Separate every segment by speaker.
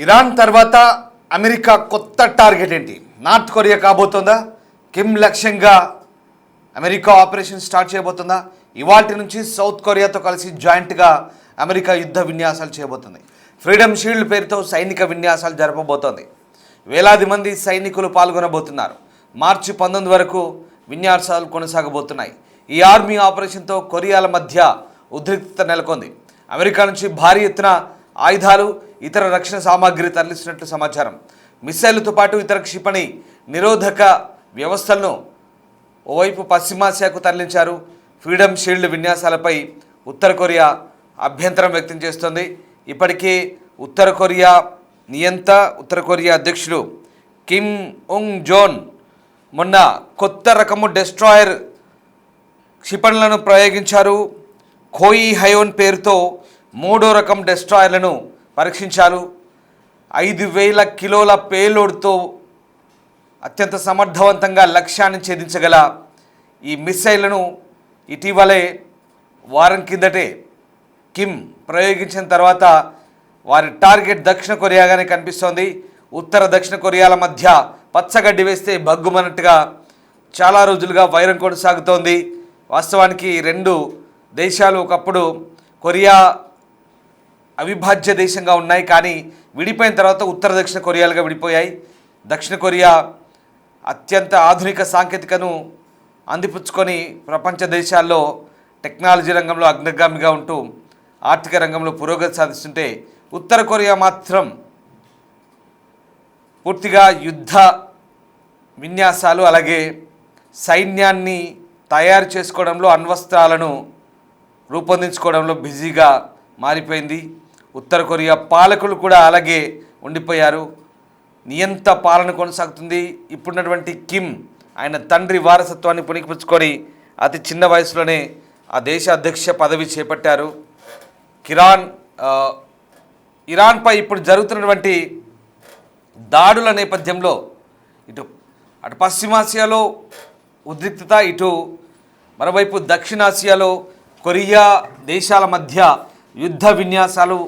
Speaker 1: Iran తర్వాత America కొత్త target ఏంటి? నార్త్ కొరియా కాబోతుందా? కిమ్ లక్ష్యంగా అమెరికా ఆపరేషన్ స్టార్ట్ చేయబోతుందా? ఇవాల్టి నుంచి సౌత్ కొరియాతో కలిసి జాయింట్గా అమెరికా యుద్ధ విన్యాసాలు చేయబోతుంది. ఫ్రీడమ్ షీల్డ్ పేరుతో సైనిక విన్యాసాలు జరపబోతోంది. వేలాది మంది సైనికులు పాల్గొనబోతున్నారు. మార్చి 19 వరకు విన్యాసాలు కొనసాగబోతున్నాయి. ఈ ఆర్మీ ఆపరేషన్తో కొరియాల మధ్య ఉద్రిక్తత నెలకొంది. అమెరికా నుంచి భారీ ఎత్తున ఆయుధాలు, ఇతర రక్షణ సామాగ్రి తరలిస్తున్నట్లు సమాచారం. మిస్సైళ్లతో పాటు ఇతర క్షిపణి నిరోధక వ్యవస్థలను ఓవైపు పశ్చిమాసియాకు తరలించారు. ఫ్రీడమ్ షీల్డ్ విన్యాసాలపై ఉత్తర కొరియా అభ్యంతరం వ్యక్తం చేస్తోంది. ఇప్పటికే ఉత్తర కొరియా అధ్యక్షుడు కిమ్ ఉంగ్ జోన్ మొన్న కొత్త రకము డెస్ట్రాయర్ క్షిపణులను ప్రయోగించారు. ఖోయి హయోన్ పేరుతో 3వ రకం డెస్ట్రాయర్లను పరీక్షించారు. 5,000 కిలోల పేలోడ్తో అత్యంత సమర్థవంతంగా లక్ష్యాన్ని ఛేదించగల ఈ మిస్సైళ్లను ఇటీవలే వారం కిందటే కిమ్ ప్రయోగించిన తర్వాత వారి టార్గెట్ దక్షిణ కొరియాగానే కనిపిస్తోంది. ఉత్తర దక్షిణ కొరియాల మధ్య పచ్చగడ్డి వేస్తే బగ్గుమన్నట్టుగా చాలా రోజులుగా వైరం కొనసాగుతోంది. వాస్తవానికి రెండు దేశాలు ఒకప్పుడు కొరియా అవిభాజ్య దేశంగా ఉన్నాయి, కానీ విడిపోయిన తర్వాత ఉత్తర దక్షిణ కొరియాలుగా విడిపోయాయి. దక్షిణ కొరియా అత్యంత ఆధునిక సాంకేతికను అందిపుచ్చుకొని ప్రపంచ దేశాల్లో టెక్నాలజీ రంగంలో అగ్రగామిగా ఉంటూ ఆర్థిక రంగంలో పురోగతి సాధిస్తుంటే, ఉత్తర కొరియా మాత్రం పూర్తిగా యుద్ధ విన్యాసాలు అలాగే సైన్యాన్ని తయారు చేసుకోవడంలో, అణ్వస్త్రాలను రూపొందించుకోవడంలో బిజీగా మారిపోయింది. ఉత్తర కొరియా పాలకులు కూడా అలాగే ఉండిపోయారు. నియంత పాలన కొనసాగుతుంది. ఇప్పుడున్నటువంటి కిమ్ ఆయన తండ్రి వారసత్వాన్ని పుణికిపుచ్చుకొని అతి చిన్న వయసులోనే ఆ దేశ అధ్యక్ష పదవి చేపట్టారు. ఇరాన్పై ఇప్పుడు జరుగుతున్నటువంటి దాడుల నేపథ్యంలో అటు పశ్చిమాసియాలో ఉద్రిక్తత, ఇటు మరోవైపు దక్షిణాసియాలో కొరియా దేశాల మధ్య యుద్ధ విన్యాసాలు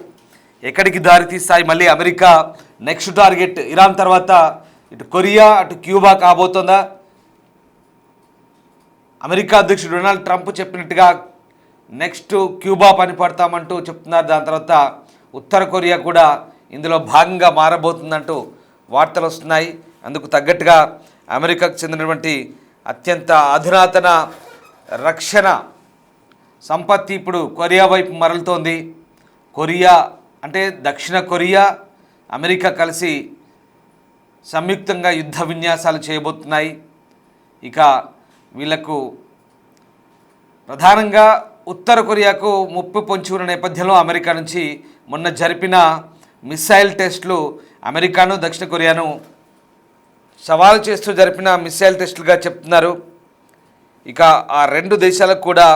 Speaker 1: ఎక్కడికి దారితీస్తాయి? మళ్ళీ అమెరికా నెక్స్ట్ టార్గెట్ ఇరాన్ తర్వాత ఇటు కొరియా అటు క్యూబా కాబోతుందా? అమెరికా అధ్యక్షుడు డొనాల్డ్ ట్రంప్ చెప్పినట్టుగా నెక్స్ట్ క్యూబా పని పడతామంటూ చెప్తున్నారు. దాని తర్వాత ఉత్తర కొరియా కూడా ఇందులో భాగంగా మారబోతుందంటూ వార్తలు వస్తున్నాయి. అందుకు తగ్గట్టుగా అమెరికాకు చెందినటువంటి అత్యంత అధునాతన రక్షణ సంపత్తి ఇప్పుడు కొరియా వైపు మరలుతోంది. కొరియా అంటే దక్షిణ కొరియా, అమెరికా కలిసి సంయుక్తంగా యుద్ధ విన్యాసాలు చేయబోతున్నాయి. ఇక వీళ్లకు ప్రధానంగా ఉత్తర కొరియాకు ముప్పు పొంచి ఉన్న నేపథ్యంలో అమెరికా నుంచి మొన్న జరిపిన మిసైల్ టెస్టులు అమెరికాను దక్షిణ కొరియాను సవాలు చేస్తూ జరిపిన మిసైల్ టెస్టులుగా చెప్తున్నారు. ఇక ఆ రెండు దేశాలకు కూడా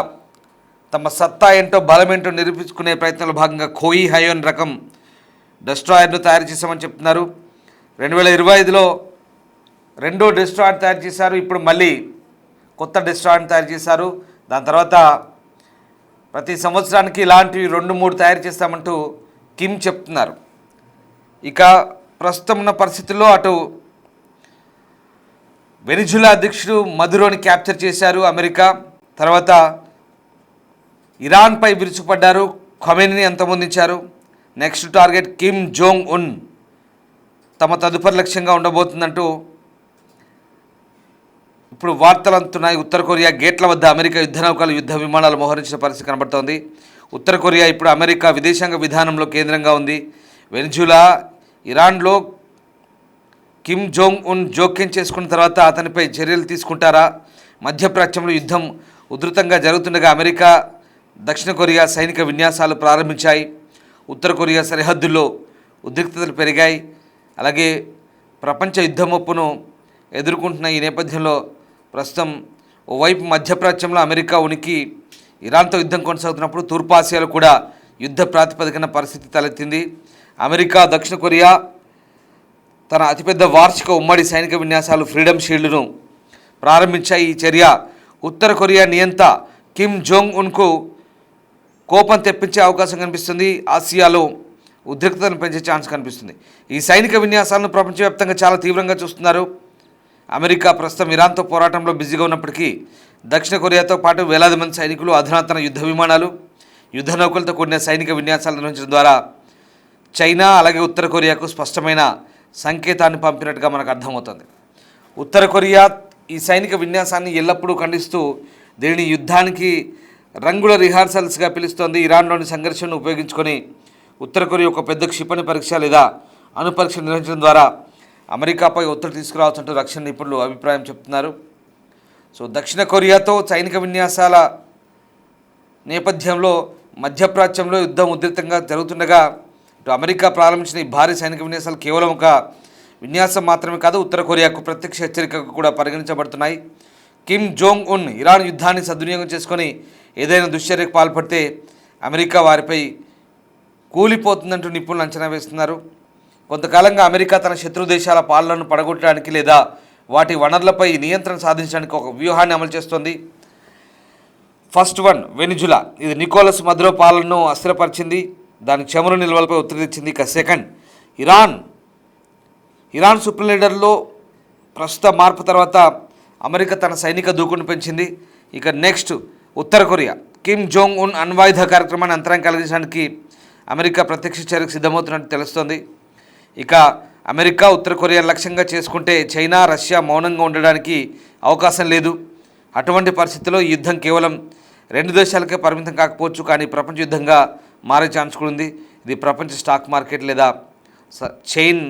Speaker 1: తమ సత్తా ఏంటో బలమేంటో నిరూపించుకునే ప్రయత్నంలో భాగంగా ఖోయి హయోన్ రకం డెస్ట్రాయర్ను తయారు చేశామని చెప్తున్నారు. 2025లో రెండో డెస్ట్రాయర్ తయారు చేశారు. ఇప్పుడు మళ్ళీ కొత్త డెస్ట్రాయర్ని తయారు చేశారు. దాని తర్వాత ప్రతి సంవత్సరానికి ఇలాంటివి 2-3 తయారు చేస్తామంటూ కిమ్ చెప్తున్నారు. ఇక ప్రస్తుతం ఉన్న పరిస్థితుల్లో అటు వెనిజులా అధ్యక్షుడు మదురోని క్యాప్చర్ చేశారు అమెరికా. తర్వాత ఇరాన్పై విరుచుపడ్డారు, ఖొమైనీని అంతమొందించారు. Next target Kim Jong Un తమ తదుపరి లక్ష్యంగా ఉండబోతుందంటూ ఇప్పుడు వార్తలు అందుతున్నాయి. ఉత్తర కొరియా గేట్ల వద్ద అమెరికా యుద్ధ నౌకలు, యుద్ధ విమానాలు మోహరించిన పరిస్థితి కనబడుతోంది. ఉత్తర కొరియా ఇప్పుడు అమెరికా విదేశాంగ విధానంలో కేంద్రంగా ఉంది. వెనిజులా, ఇరాన్లో కిమ్ జోంగ్ ఉన్ జోక్యం చేసుకున్న తర్వాత అతనిపై చర్యలు తీసుకుంటారా? మధ్యప్రాచ్యంలో యుద్ధం ఉధృతంగా జరుగుతుండగా అమెరికా, దక్షిణ కొరియా సైనిక విన్యాసాలు ప్రారంభించాయి. ఉత్తర కొరియా సరిహద్దుల్లో ఉద్రిక్తతలు పెరిగాయి. అలాగే ప్రపంచ యుద్ధ ముప్పును ఎదుర్కొంటున్న ఈ నేపథ్యంలో ప్రస్తుతం ఓవైపు మధ్యప్రాచ్యంలో అమెరికా ఉనికి, ఇరాన్తో యుద్ధం కొనసాగుతున్నప్పుడు తూర్పు ఆసియాలో కూడా యుద్ధ ప్రాతిపదికన పరిస్థితి తలెత్తింది. అమెరికా, దక్షిణ కొరియా తన అతిపెద్ద వార్షిక ఉమ్మడి సైనిక విన్యాసాలు ఫ్రీడమ్ షీల్డ్ను ప్రారంభించాయి. ఈ చర్య ఉత్తర కొరియా నియంత కిమ్ జోంగ్ ఉన్కు కోపం తెప్పించే అవకాశం కనిపిస్తుంది. ఆసియాలో ఉద్రిక్తతను పెంచే ఛాన్స్ కనిపిస్తుంది. ఈ సైనిక విన్యాసాలను ప్రపంచవ్యాప్తంగా చాలా తీవ్రంగా చూస్తున్నారు. అమెరికా ప్రస్తుతం ఇరాన్తో పోరాటంలో బిజీగా ఉన్నప్పటికీ దక్షిణ కొరియాతో పాటు వేలాది మంది సైనికులు అధునాతన యుద్ధ విమానాలు, యుద్ధ నౌకలతో కూడిన సైనిక విన్యాసాలు నిర్వహించడం ద్వారా చైనా అలాగే ఉత్తర కొరియాకు స్పష్టమైన సంకేతాన్ని పంపినట్టుగా మనకు అర్థమవుతుంది. ఉత్తర కొరియా ఈ సైనిక విన్యాసాన్ని ఎల్లప్పుడూ ఖండిస్తూ దీనిని యుద్ధానికి రంగుల రిహార్సల్స్గా పిలుస్తోంది. ఇరాన్లోని సంఘర్షణను ఉపయోగించుకొని ఉత్తర కొరియా ఒక పెద్ద క్షిపణి పరీక్ష లేదా అణు పరీక్ష నిర్వహించడం ద్వారా అమెరికాపై ఒత్తిడి తీసుకురావచ్చంటూ రక్షణ నిపుణులు అభిప్రాయం చెప్తున్నారు. సో దక్షిణ కొరియాతో సైనిక విన్యాసాల నేపథ్యంలో మధ్యప్రాచ్యంలో యుద్ధం ఉధృతంగా జరుగుతుండగా ఇటు అమెరికా ప్రారంభించిన ఈ భారీ సైనిక విన్యాసాలు కేవలం ఒక విన్యాసం మాత్రమే కాదు, ఉత్తర కొరియాకు ప్రత్యక్ష హెచ్చరికగా కూడా పరిగణించబడుతున్నాయి. కిమ్ జోంగ్ ఉన్ ఇరాన్ యుద్ధాన్ని సద్వినియోగం చేసుకొని ఏదైనా దుశ్చర్యకు పాల్పడితే అమెరికా వారిపై కూలిపోతుందంటూ నిపుణులు అంచనా వేస్తున్నారు. కొంతకాలంగా అమెరికా తన శత్రు దేశాల పాలనను పడగొట్టడానికి లేదా వాటి వనరులపై నియంత్రణ సాధించడానికి ఒక వ్యూహాన్ని అమలు చేస్తోంది. ఫస్ట్ వన్ వెనిజులా, ఇది నికోలస్ మదురో పాలనను అస్థిరపరిచింది, దాని చమురు నిల్వలపై ఒత్తిడి తెచ్చింది. ఇక సెకండ్ ఇరాన్ సుప్రీం లీడర్లో ప్రస్తుత మార్పు తర్వాత అమెరికా తన సైనిక దూకుడును పెంచింది. ఇక నెక్స్ట్ ఉత్తర కొరియా, కిమ్ జోంగ్ ఉన్ అణ్వాయుధ కార్యక్రమాన్ని అంతరం కలిగించడానికి అమెరికా ప్రత్యక్ష చర్యకు సిద్ధమవుతున్నట్టు తెలుస్తోంది. ఇక అమెరికా ఉత్తర కొరియా లక్ష్యంగా చేసుకుంటే చైనా, రష్యా మౌనంగా ఉండడానికి అవకాశం లేదు. అటువంటి పరిస్థితుల్లో ఈ యుద్ధం కేవలం 2 దేశాలకే పరిమితం కాకపోవచ్చు, కానీ ప్రపంచ యుద్ధంగా మారే ఛాన్స్ కూడా ఉంది. ఇది ప్రపంచ స్టాక్ మార్కెట్ లేదా చైన్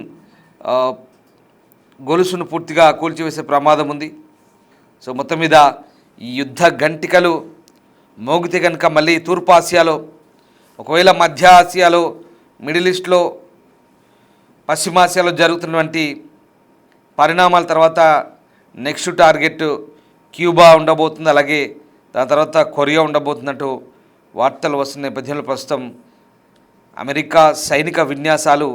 Speaker 1: గొలుసును పూర్తిగా కూల్చివేసే ప్రమాదం ఉంది. సో మొత్తం మీద ఈ యుద్ధ గంటికలు మోగితే కనుక మళ్ళీ తూర్పు ఆసియాలో, ఒకవేళ మధ్య ఆసియాలో, మిడిల్ ఈస్ట్లో, పశ్చిమాసియాలో జరుగుతున్నటువంటి పరిణామాల తర్వాత నెక్స్ట్ టార్గెట్ క్యూబా ఉండబోతుంది, అలాగే దాని తర్వాత కొరియా ఉండబోతున్నట్టు వార్తలు వస్తున్న నేపథ్యంలో ప్రస్తుతం అమెరికా సైనిక విన్యాసాలు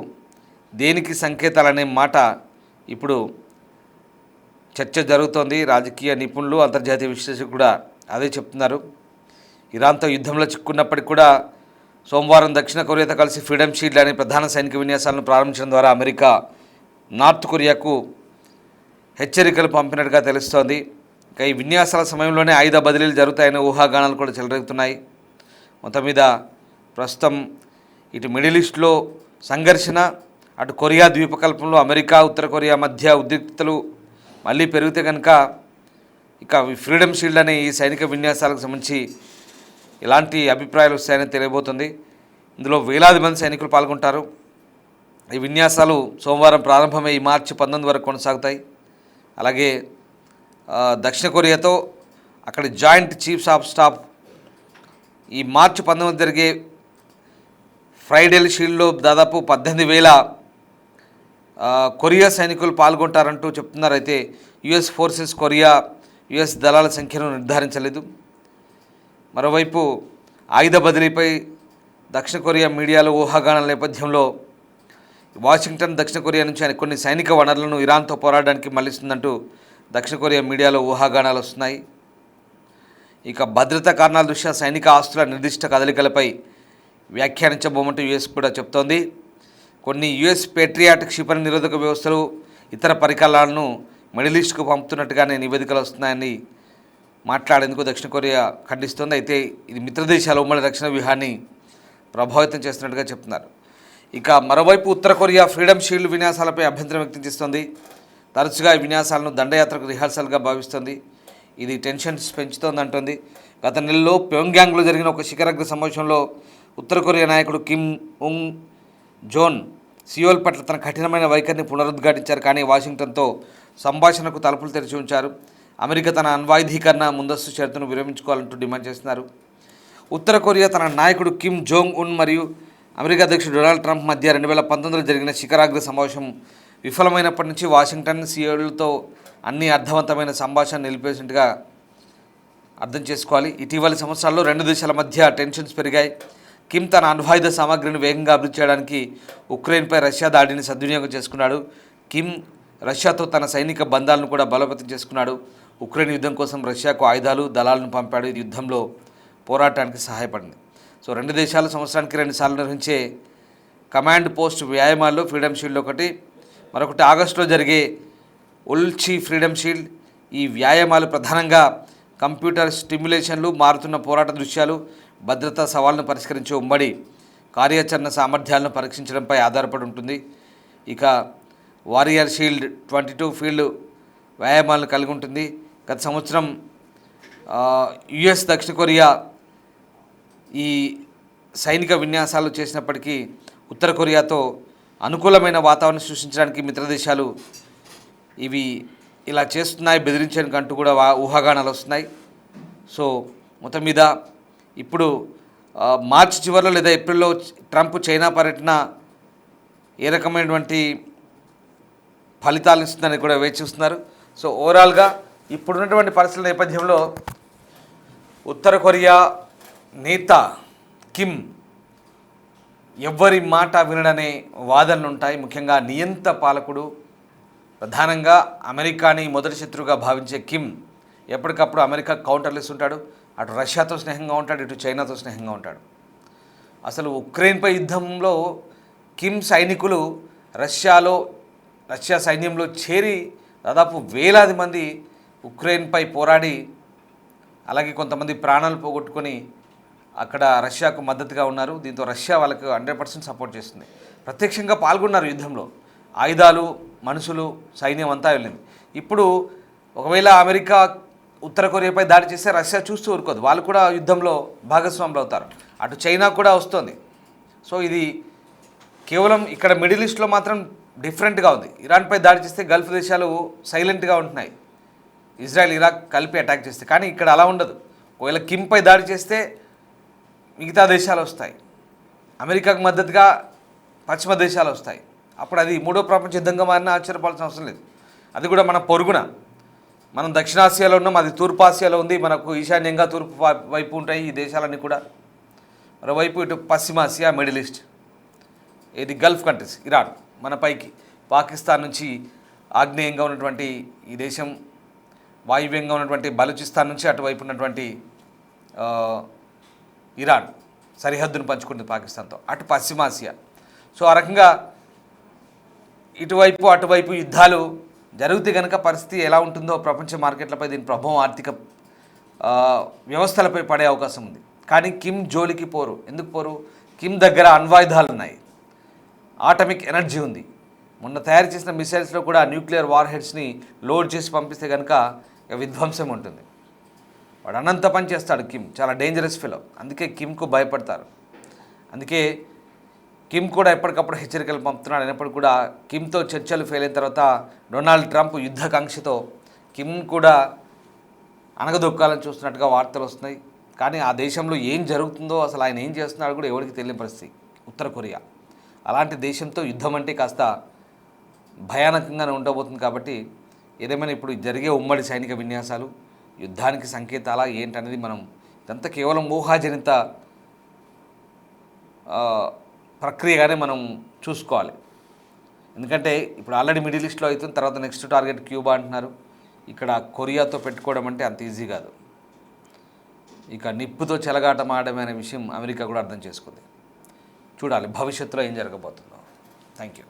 Speaker 1: దేనికి సంకేతాలనే మాట ఇప్పుడు చర్చ జరుగుతోంది. రాజకీయ నిపుణులు, అంతర్జాతీయ విశ్లేషకులు కూడా అదే చెప్తున్నారు. ఇరాన్తో యుద్ధంలో చిక్కున్నప్పటికీ కూడా సోమవారం దక్షిణ కొరియాతో కలిసి ఫ్రీడమ్ షీల్డ్ అనే ప్రధాన సైనిక విన్యాసాలను ప్రారంభించడం ద్వారా అమెరికా నార్త్ కొరియాకు హెచ్చరికలు పంపినట్టుగా తెలుస్తోంది. ఇక ఈ విన్యాసాల సమయంలోనే ఆయుధ బదిలీలు జరుగుతాయనే ఊహాగానాలు కూడా చెలరేగుతున్నాయి. మొత్తం మీద ప్రస్తుతం ఇటు మిడిల్ ఈస్ట్లో సంఘర్షణ, అటు కొరియా ద్వీపకల్పంలో అమెరికా ఉత్తర కొరియా మధ్య ఉద్రిక్తతలు మళ్ళీ పెరిగితే కనుక ఇక ఫ్రీడమ్ షీల్డ్ అనే ఈ సైనిక విన్యాసాలకు సంబంధించి ఇలాంటి అభిప్రాయాలు వస్తాయని తెలియబోతుంది. ఇందులో వేలాది మంది సైనికులు పాల్గొంటారు. ఈ విన్యాసాలు సోమవారం ప్రారంభమై మార్చి 19 వరకు కొనసాగుతాయి. అలాగే దక్షిణ కొరియాతో అక్కడి జాయింట్ చీఫ్స్ ఆఫ్ స్టాఫ్ ఈ మార్చి 19 జరిగే ఫ్రైడేల్ షీల్డ్లో దాదాపు 18,000 కొరియా సైనికులు పాల్గొంటారంటూ చెప్తున్నారు. అయితే యుఎస్ ఫోర్సెస్ కొరియా యుఎస్ దళాల సంఖ్యను నిర్ధారించలేదు. మరోవైపు ఆయుధ బదిలీపై దక్షిణ కొరియా మీడియాలో ఊహాగానాల నేపథ్యంలో వాషింగ్టన్ దక్షిణ కొరియా నుంచి కొన్ని సైనిక వనరులను ఇరాన్తో పోరాడడానికి మళ్లిస్తుందంటూ దక్షిణ కొరియా మీడియాలో ఊహాగానాలు వస్తున్నాయి. ఇక భద్రతా కారణాల దృష్ట్యా సైనిక ఆస్తుల నిర్దిష్ట కదలికలపై వ్యాఖ్యానించబోమంటూ యుఎస్ కూడా చెప్తోంది. కొన్ని యుఎస్ పేట్రియాట్ క్షిపణి నిరోధక వ్యవస్థలు, ఇతర పరికరాలను మిడిల్ ఈస్ట్కు పంపుతున్నట్టుగానే నివేదికలు వస్తున్నాయని మాట్లాడేందుకు దక్షిణ కొరియా ఖండిస్తోంది. అయితే ఇది మిత్రదేశాల ఉమ్మడి రక్షణ వ్యూహాన్ని ప్రభావితం చేస్తున్నట్టుగా చెప్తున్నారు. ఇక మరోవైపు ఉత్తర కొరియా ఫ్రీడమ్ షీల్డ్ విన్యాసాలపై అభ్యంతరం వ్యక్తం చేస్తోంది. తరచుగా ఈ విన్యాసాలను దండయాత్రకు రిహార్సల్గా భావిస్తోంది. ఇది టెన్షన్స్ పెంచుతోందంటోంది. గత నెలలో ప్యోంగ్యాంగ్లో జరిగిన ఒక శిఖరాగ్ర సమావేశంలో ఉత్తర కొరియా నాయకుడు కిమ్ ఉంగ్ జోన్ సియోల్ పట్ల తన కఠినమైన వైఖరిని పునరుద్ఘాటించారు. కానీ వాషింగ్టన్తో సంభాషణకు తలుపులు తెరిచి ఉంచారు. అమెరికా తన అణ్వాయుధీకరణ ముందస్తు షరతును విరమించుకోవాలంటూ డిమాండ్ చేస్తున్నారు. ఉత్తర కొరియా తన నాయకుడు కిమ్ జోంగ్ ఉన్ మరియు అమెరికా అధ్యక్షుడు డొనాల్డ్ ట్రంప్ మధ్య 2019లో జరిగిన శిఖరాగ్ర సమావేశం విఫలమైనప్పటి నుంచి వాషింగ్టన్ సియోల్తో అన్ని అర్థవంతమైన సంభాషణ నిలిపేసినట్టుగా అర్థం చేసుకోవాలి. ఇటీవలి సంవత్సరాల్లో 2 దేశాల మధ్య టెన్షన్స్ పెరిగాయి. కిమ్ తన అణ్వాయుధ సామాగ్రిని వేగంగా అభివృద్ధి చేయడానికి ఉక్రెయిన్పై రష్యా దాడిని సద్వినియోగం చేసుకున్నాడు. కిమ్ రష్యాతో తన సైనిక బంధాలను కూడా బలోపేతం చేసుకున్నాడు. ఉక్రెయిన్ యుద్ధం కోసం రష్యాకు ఆయుధాలు, దళాలను పంపాడు. ఇది యుద్ధంలో పోరాటానికి సహాయపడింది. సో 2 దేశాలు సంవత్సరానికి 2 సార్లు నిర్వహించే కమాండ్ పోస్ట్ వ్యాయామాల్లో ఫ్రీడమ్ షీల్డ్ ఒకటి, మరొకటి ఆగస్టులో జరిగే ఉల్చి ఫ్రీడమ్ షీల్డ్. ఈ వ్యాయామాలు ప్రధానంగా కంప్యూటర్ స్టిమ్యులేషన్లు, మారుతున్న పోరాట దృశ్యాలు, భద్రతా సవాళ్లను పరిష్కరించే ఉమ్మడి కార్యాచరణ సామర్థ్యాలను పరీక్షించడంపై ఆధారపడి ఉంటుంది. ఇక వారియర్ షీల్డ్ 22 ఫీల్డ్ వ్యాయామాలను కలిగి ఉంటుంది. గత సంవత్సరం యుఎస్ దక్షిణ కొరియా ఈ సైనిక విన్యాసాలు చేసినప్పటికీ ఉత్తర కొరియాతో అనుకూలమైన వాతావరణం సృష్టించడానికి మిత్రదేశాలు ఇవి ఇలా చేస్తున్నాయి, బెదిరించడానికి అంటూ కూడా ఊహాగానాలు వస్తున్నాయి. సో మొత్తం మీద ఇప్పుడు మార్చి చివరిలో లేదా ఏప్రిల్లో ట్రంప్ చైనా పర్యటన ఏ రకమైనటువంటి ఫలితాలు ఇస్తుందని కూడా వేచి చూస్తున్నారు. సో ఓవరాల్గా ఇప్పుడున్నటువంటి పరిస్థితుల నేపథ్యంలో ఉత్తర కొరియా నేత కిమ్ ఎవ్వరి మాట వినడనే వాదనలు ఉంటాయి. ముఖ్యంగా నియంత పాలకుడు, ప్రధానంగా అమెరికాని మొదటి శత్రువుగా భావించే కిమ్ ఎప్పటికప్పుడు అమెరికా కౌంటర్లు ఇస్తుంటాడు. అటు రష్యాతో స్నేహంగా ఉంటాడు, ఇటు చైనాతో స్నేహంగా ఉంటాడు. అసలు ఉక్రెయిన్పై యుద్ధంలో కిమ్ సైనికులు రష్యా సైన్యంలో చేరి దాదాపు వేలాది మంది ఉక్రెయిన్పై పోరాడి, అలాగే కొంతమంది ప్రాణాలు పోగొట్టుకొని అక్కడ రష్యాకు మద్దతుగా ఉన్నారు. దీంతో రష్యా వాళ్ళకు 100% సపోర్ట్ చేస్తుంది. ప్రత్యక్షంగా పాల్గొన్నారు యుద్ధంలో. ఆయుధాలు, మనుషులు, సైన్యం అంతా వెళ్ళింది. ఇప్పుడు ఒకవేళ అమెరికా ఉత్తర కొరియాపై దాడి చేస్తే రష్యా చూస్తూ ఊరుకోదు, వాళ్ళు కూడా యుద్ధంలో భాగస్వాములు అవుతారు. అటు చైనా కూడా వస్తుంది. సో ఇది కేవలం ఇక్కడ మిడిల్ ఈస్ట్లో మాత్రం డిఫరెంట్గా ఉంది. ఇరాన్పై దాడి చేస్తే గల్ఫ్ దేశాలు సైలెంట్గా ఉంటున్నాయి, ఇజ్రాయెల్, ఇరాక్ కలిపి అటాక్ చేస్తే. కానీ ఇక్కడ అలా ఉండదు. ఒకవేళ కిమ్పై దాడి చేస్తే మిగతా దేశాలు వస్తాయి, అమెరికాకు మద్దతుగా పశ్చిమ దేశాలు వస్తాయి. అప్పుడు అది మూడో ప్రపంచ యుద్ధంగా మారినా ఆశ్చర్యపోవాల్సిన అవసరం లేదు. అది కూడా మన పొరుగున. మనం దక్షిణాసియాలో ఉన్నాం, అది తూర్పు ఆసియాలో ఉంది. మనకు ఈశాన్యంగా తూర్పు వైపు ఉంటాయి ఈ దేశాలన్నీ కూడా. మరోవైపు ఇటు పశ్చిమాసియా, మిడిల్ ఈస్ట్, ఇది గల్ఫ్ కంట్రీస్, ఇరాన్ మన పైకి, పాకిస్తాన్ నుంచి ఆగ్నేయంగా ఉన్నటువంటి ఈ దేశం, వాయువ్యంగా ఉన్నటువంటి బలూచిస్తాన్ నుంచి అటువైపు ఉన్నటువంటి ఇరాన్ సరిహద్దును పంచుకుంటుంది పాకిస్తాన్తో, అటు పశ్చిమాసియా. సో ఆ రకంగా ఇటువైపు అటువైపు యుద్ధాలు జరిగితే కనుక పరిస్థితి ఎలా ఉంటుందో ప్రపంచ మార్కెట్లపై దీని ప్రభావం ఆర్థిక వ్యవస్థలపై పడే అవకాశం ఉంది. కానీ కిమ్ జోలికి పోరు. ఎందుకు పోరు? కిమ్ దగ్గర అణ్వాయుధాలు ఉన్నాయి, ఆటమిక్ ఎనర్జీ ఉంది. మొన్న తయారు చేసిన మిసైల్స్లో కూడా న్యూక్లియర్ వార్ హెడ్స్ని లోడ్ చేసి పంపిస్తే కనుక విధ్వంసం ఉంటుంది. వాడు అనంత పని చేస్తాడు కిమ్, చాలా డేంజరస్ ఫెలో. అందుకే కిమ్కు భయపడతారు. అందుకే కిమ్ కూడా ఎప్పటికప్పుడు హెచ్చరికలు పంపుతున్నాడు. అయినప్పుడు కూడా కిమ్తో చర్చలు ఫెయిల్ అయిన తర్వాత డొనాల్డ్ ట్రంప్ యుద్ధకాంక్షతో కిమ్ కూడా అణగదొక్కాలని చూస్తున్నట్టుగా వార్తలు వస్తున్నాయి. కానీ ఆ దేశంలో ఏం జరుగుతుందో, అసలు ఆయన ఏం చేస్తున్నాడో కూడా ఎవరికి తెలియని పరిస్థితి ఉత్తర కొరియా. అలాంటి దేశంతో యుద్ధం అంటే కాస్త భయానకంగానే ఉండబోతుంది. కాబట్టి ఏదేమైనా ఇప్పుడు జరిగే ఉమ్మడి సైనిక విన్యాసాలు యుద్ధానికి సంకేతాలా ఏంటనేది మనం ఇదంతా కేవలం ఊహాజనిత ప్రక్రియగానే మనం చూసుకోవాలి. ఎందుకంటే ఇప్పుడు ఆల్రెడీ మిడిల్ ఈస్ట్లో అవుతుంది, తర్వాత నెక్స్ట్ టార్గెట్ క్యూబా అంటున్నారు. ఇక్కడ కొరియాతో పెట్టుకోవడం అంటే అంత ఈజీ కాదు. ఇక నిప్పుతో చెలగాటం ఆడమే అనే విషయం అమెరికా కూడా అర్థం చేసుకుంది. చూడాలి భవిష్యత్తులో ఏం జరగబోతుందో. Thank you.